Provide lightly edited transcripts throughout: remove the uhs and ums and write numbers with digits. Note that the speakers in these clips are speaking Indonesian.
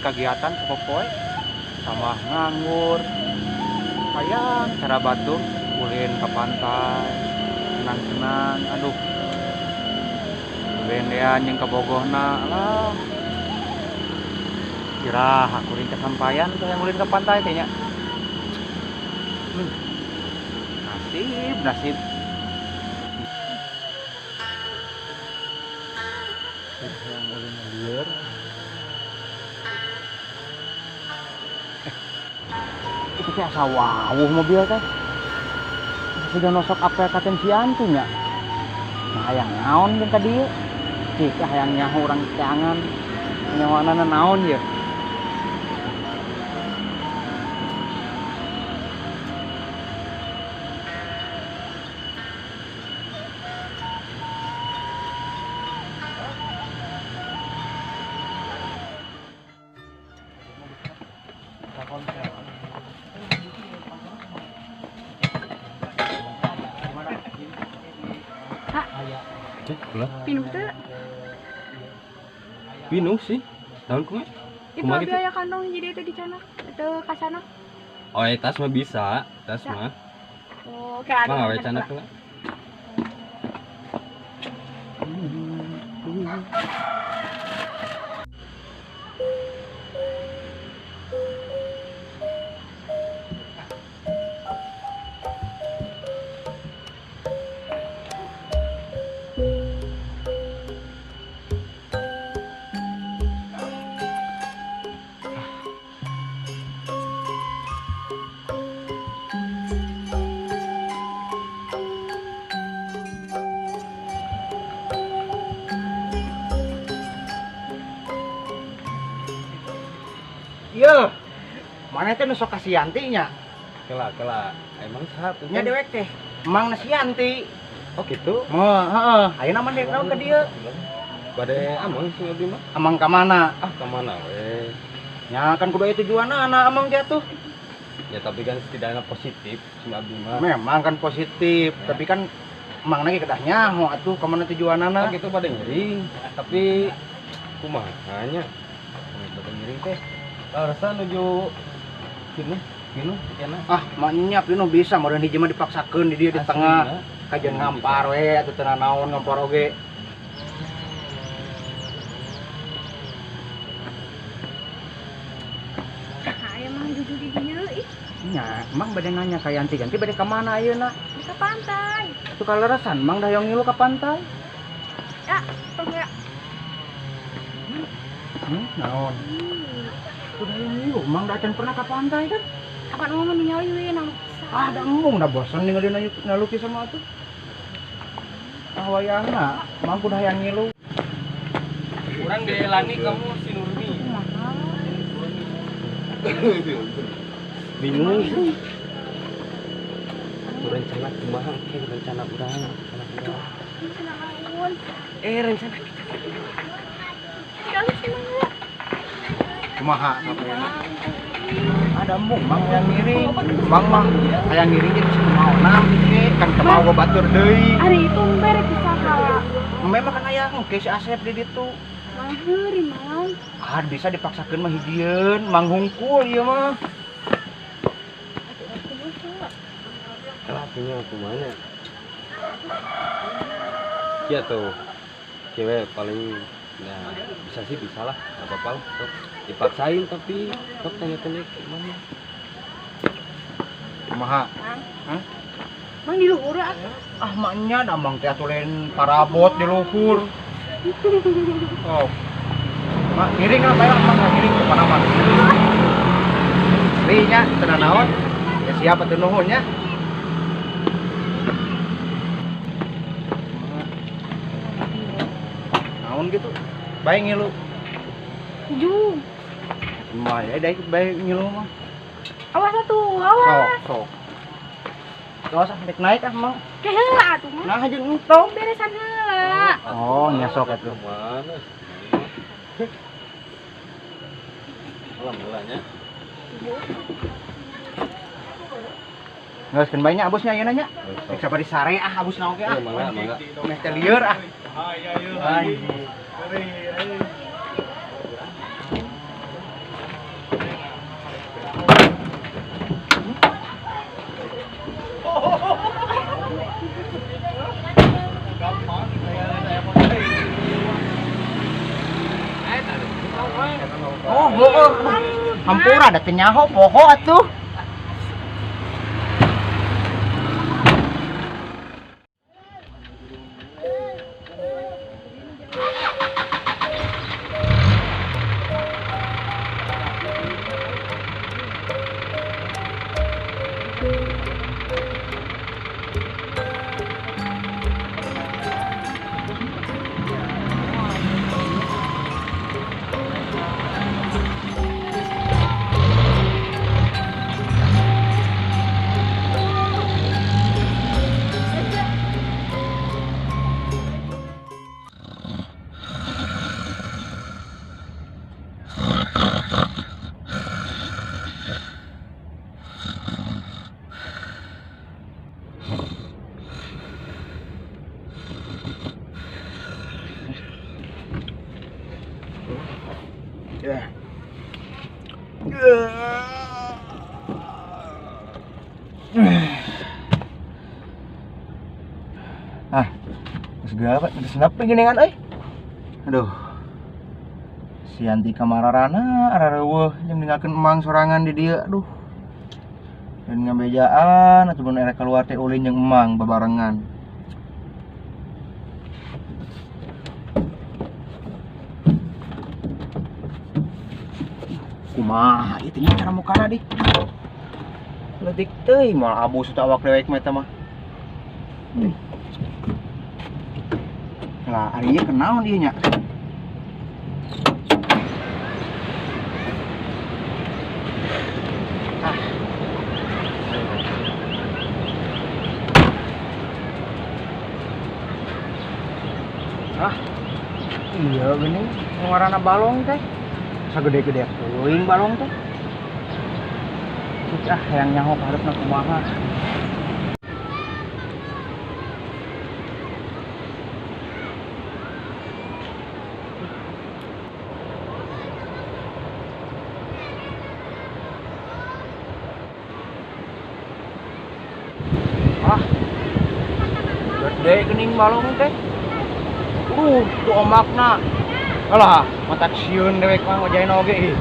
kagiatan sepopoe sama nganggur. Hayang cara batur ulin ke pantai senang-senang. Aduh bendean yang ke Bogohna lah. Kira aku ulin kesampaian tuh yang ulin ke pantai kayaknya. Nasib yang ulin lieur. Itu teh asa wawuh mobil teh. Sudah nosok apel katen si antunya. Nah hayang naon jeung ka dieu? Cik hayang nyaho urang jangan. Nyawana naon ye? Pinus teh Pinus sih tahun kumaha itu biaya kantong jadi itu di sana itu kasana. Oh tas mah bisa tas mah Oh kayak mah ada gawe canak lah. Iya. Mana teh nu sok ka si Yanti nya? Kela emang satu Nya dewek teh. Emang na si Yanti. oh gitu Moh, heeh. Ayeuna mah dek naon ka dieu? bade amang sih abdi mah Amang ka mana? ka mana we Nya kan kudu aya tujuanna amang jatuh. ya tapi kan setidaknya positif si abdi mah Memang kan positif, tapi kan emang lagi kedah nyaho atuh ka mana tujuanana. gitu pada ngiring tapi kumaha nya pada ngiring teh rasa nuju Pinu kena Ah, maknya pinu bisa meureun hiji mah dipaksakeun di dieu di tengah. Kajian ngampar we atuh teu naon ngampar oge. Nah, emang jujur di dieu ih Nya, emang bade nanya ka Yanti ganti bade ka mana ayeuna? di ke pantai. Atuh kalerasan mang dah hoyong ngilu ka pantai. Ya, tunggu ya. Naon? Udah hoyong ngilu, mang dah can pernah ka pantai kan? Kapan mau meninggal we nang. Ah, dah embung dah bosan ninggalin nalukis sama atuh. Ah wayahna, mang kudu hayang ngilu. kurang dielani kamu si Nurmi bingung itu rencana kumaha ke rencana urang rencana Kalau semuanya. Kumaha sampeuna? Ada embung mang yang ngiring. Mang mah hayang ngiring jadi kumaona ge kan teu mau batur deui. Ari itu berek usaha. Memang kan aya engke si Asep di ditu. Maheur mang. Ah bisa dipaksakeun mah hidieun, mang hungkul ieu mah. Kelakunya kumaha ya tuh cewek paling ya bisa sih bisa lah nggak apa-apa lah sok dipaksain tapi sok tanya-tanya gimana Kumaha? Mang. Mang di luhur ah. Ah maknya da mang teh atuh lain parabot di luhur. Oh. Mak ngiring lah bae mang ngiring ke mana mana. Ri nya teu naon. Ya siap atuh nuhun nya. Naon gitu. Bae ngilu. Ju. Mah ya dai bae ngilu mah. Awas atuh, awas. Sok. Terus dek naik ah mang. Keheula atuh mah. Nah jeung entong. Beresan heula. Oh, nyasok atuh. mana alhamdulillahnya Geus keun bae nya abusnya ayeuna nya. Rek sabari sare ah abusna oge ah. mangga Meh teh lieur ah. Hampura ada tenyaho poho atuh. Ya. Ah, segala kenapa gini kan, aduh, si anti kamararana arareueuh yang meninggalkan emang sorangan di dia, aduh, dan ngambejaan atau bener keluar teh ulin yang emang babarengan. Kumaha itu nya cara mukana di letik teuing moal abu suta awak dewek mah eta mah. Lah ari ieu kenaon ieu nya? Iya geuning ngaranna balong teh. Sagede-gede teuing balong teh. Cik hayang nyaho hareup kumaha. Gede geuning balong teh. Tu omakna. Alah, matak sieun dewek mah ngajain oge ih.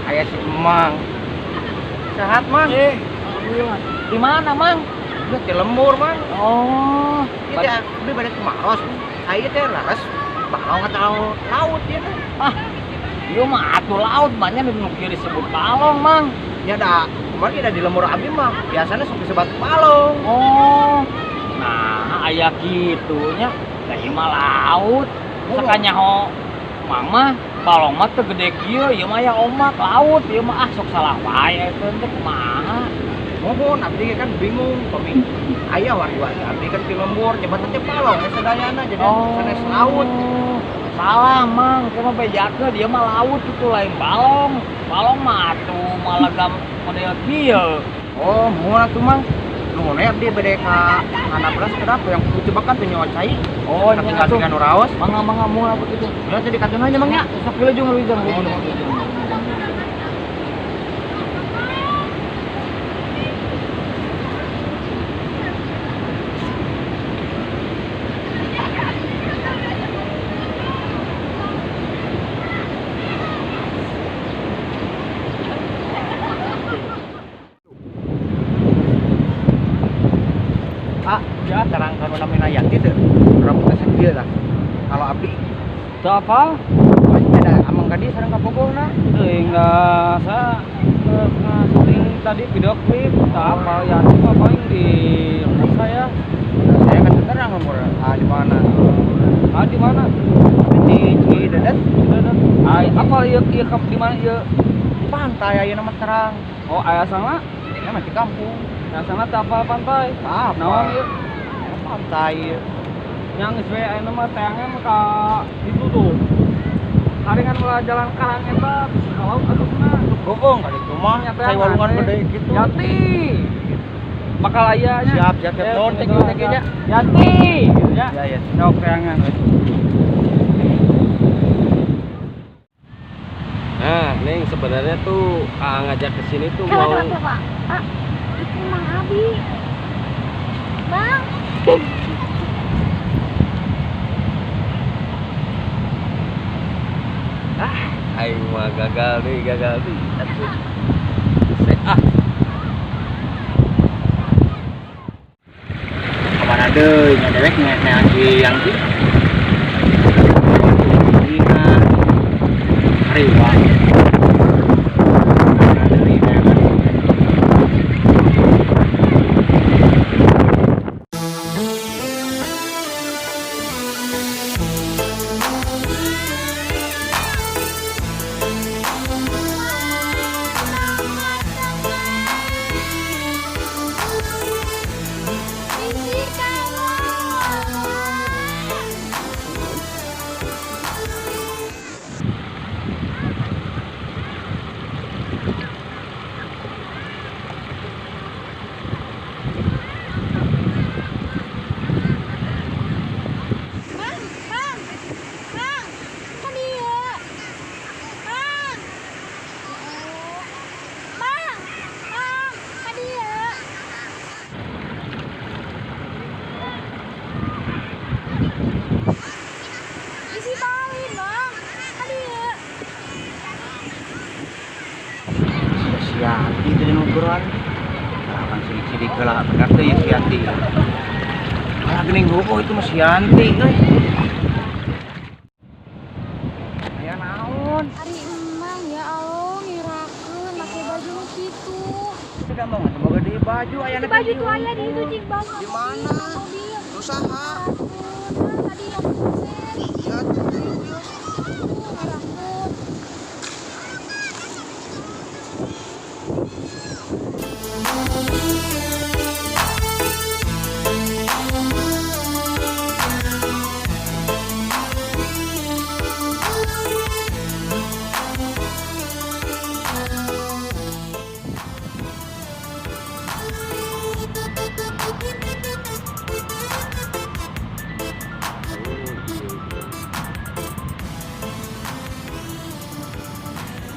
Aya si Emang. Sehat, Mang? Alhamdulillah. Di mana, Mang? Udah di lembur, Mang. Oh, Ieu teh abdi bade kemaros. Aya teh laras balong atau laut ieu teh. ieu mah atuh laut banyak di kiri disebut balong, Mang. Ya dah, kemarin ada di lembur abdi mah. Biasanya sok disebut balong. Oh. Nah, aya kitunya. Teh mah laut. Sakanya ho Mama balong mah teu gede kieu, ieu mah aya omak laut, ieu mah sok salah wae teh kumaha. Mohon abdi kan bingung pemi. Aya wari-wari abdi kan di lembur, jabatan teh balong sadayana jadi sanes laut. Salah, Mang. Kena bejakeun dia mah laut itu lain balong. Balong mah atuh malagam model kieu. Oh, mohon atuh, Mang. Nuhun abdi bade ka belas kenapa yang coba kan teh nyawa cai. Oh, nya atuh. Kan raos. Mangga moal begitu. Ya jadi katuna aja, Mang ya. Sok wilujeng wilujeng. Ya terang kanu namina Yanti teh. Rambutna sakieu lah. Kalau abdi Teu apa? banyak ada amang ka dieu sareng ka bogohna. Enggak, saya syuting tadi video klip, tak apa ya, cuma paling di rumah saya. Saya kan terang nomor di mana? Di mana? Di Cidedet. Apa ieu di mana ieu? Di pantai aya nama terang. Oh, aya sana? Ini mah di kampung. Yang sana teh apa pantai? Apa? Naon ieu? Pantai. Yang geus we aya mah teangnya mah ka itu tuh. Haringan ulah jalan karang eta ka laut adukna. Gogong kali itu mah. Saya walungan gede gitu. Yati. Bakal aya nya. Siap. Nuhun teh nya. Yati. Ya. Ya. Sok teangan we. Nah, Neng sebenarnya tuh ngajak ke sini tuh mau Pak? Itu Mang Abi. Bang. Aing mah gagal deui atuh. Kemana deh, ngedewek ngeanji yang di Ina Riwa. Sianti tadi nukeran. Akan sidik-sidik gelah benar tuh ya Sianti. Malah gening gopo itu mah Sianti euy. Aya naon? Ari emang ya Allah ngirakeun make baju nu kitu. Tidak mau boga deui baju aya Itu baju tuh aya di itu cing bang. Di mana? Usaha. Tadi yang kusen. Iya, serius. Ngirakeun.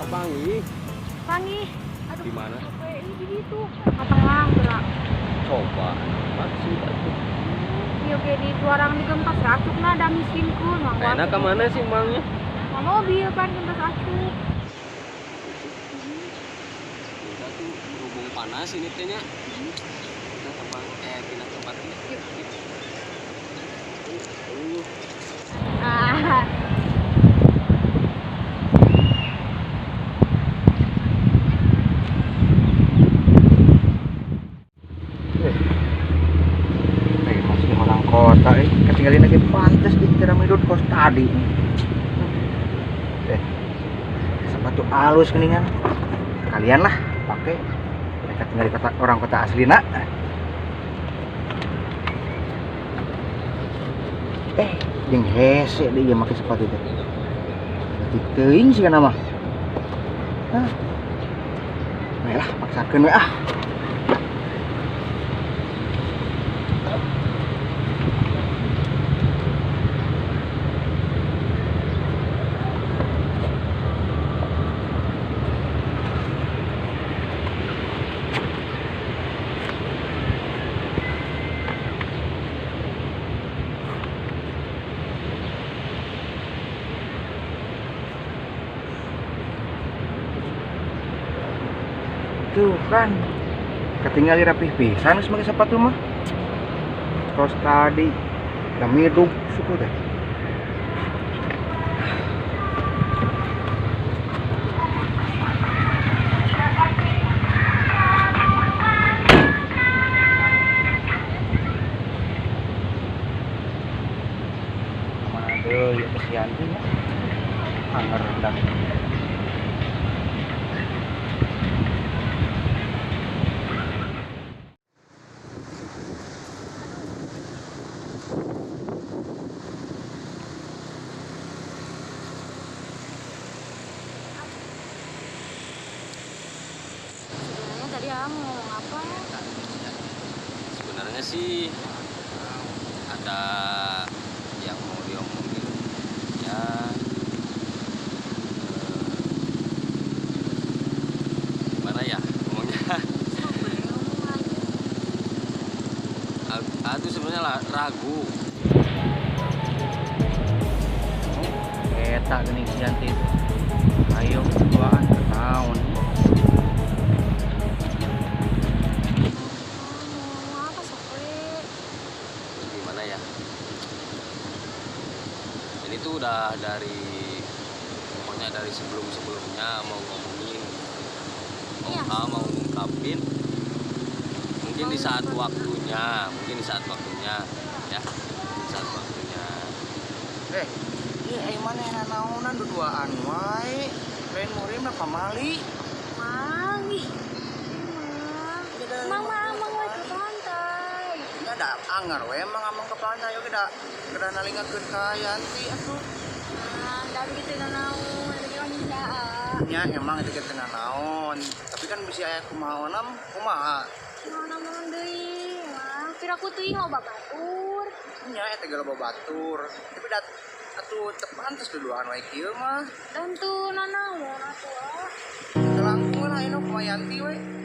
Pangi Pangi. di mana? Kayak ini gitu. Katang gerak. Coba maksud atuh. Iya kayak di orang digempas racukna ada miskinkeun mah. Enak ke mana sih mangnya? Mah mobil kan gempas racuk. Kita tuh berhubung panas ini tehnya. Kita tempat pindah tempat ini. Ah. Masih orang kota ketinggalin lagi pantas di Piramidon kos tadi. Sepatu halus keningan. Kalian lah pakai. Mereka tinggal di kota, orang kota asli nak. Jeung hese dia make sepatu itu. Jadi teuing sih kana mah. Hah. Baiklah, paksakeun we ah. Tuh kan ketinggalan rapih pisan geus make sepatu mah. Terus tadi kami hidup suku deh. Aduh, ya kesian tuh ya. Hanger rendah. Sebenarnya tadi mau ngomong apa? Sebenarnya sih ada yang mau diomongin ya, gimana ya ngomongnya. Aku sebenarnya ragu. Eta geuning si Yanti. sebelum-sebelumnya mau ngomongin, Iya. mau ngungkapin, mungkin di saat waktunya, ya, di saat waktunya. Iya mana yang naonan duaan wae. Lain murim apa mali? Mang, ih. Mang, mang, wae ke pantai. Ya ada anggar we emang amang ke pantai oke da nalingakeun ka Yanti atuh. Nah, dari gitu naon, dari orang Indah. Nya emang itu kita naon, tapi kan bisa aya kumaha nam kumaha. Mana naon deui, Mang. Piraku teuing loba batur. Nya eta ge loba batur. Tapi atuh teu pantes duduan wae kieu mah. Tentu nanaon atuh. Langkung lah eno kumaha Yanti we.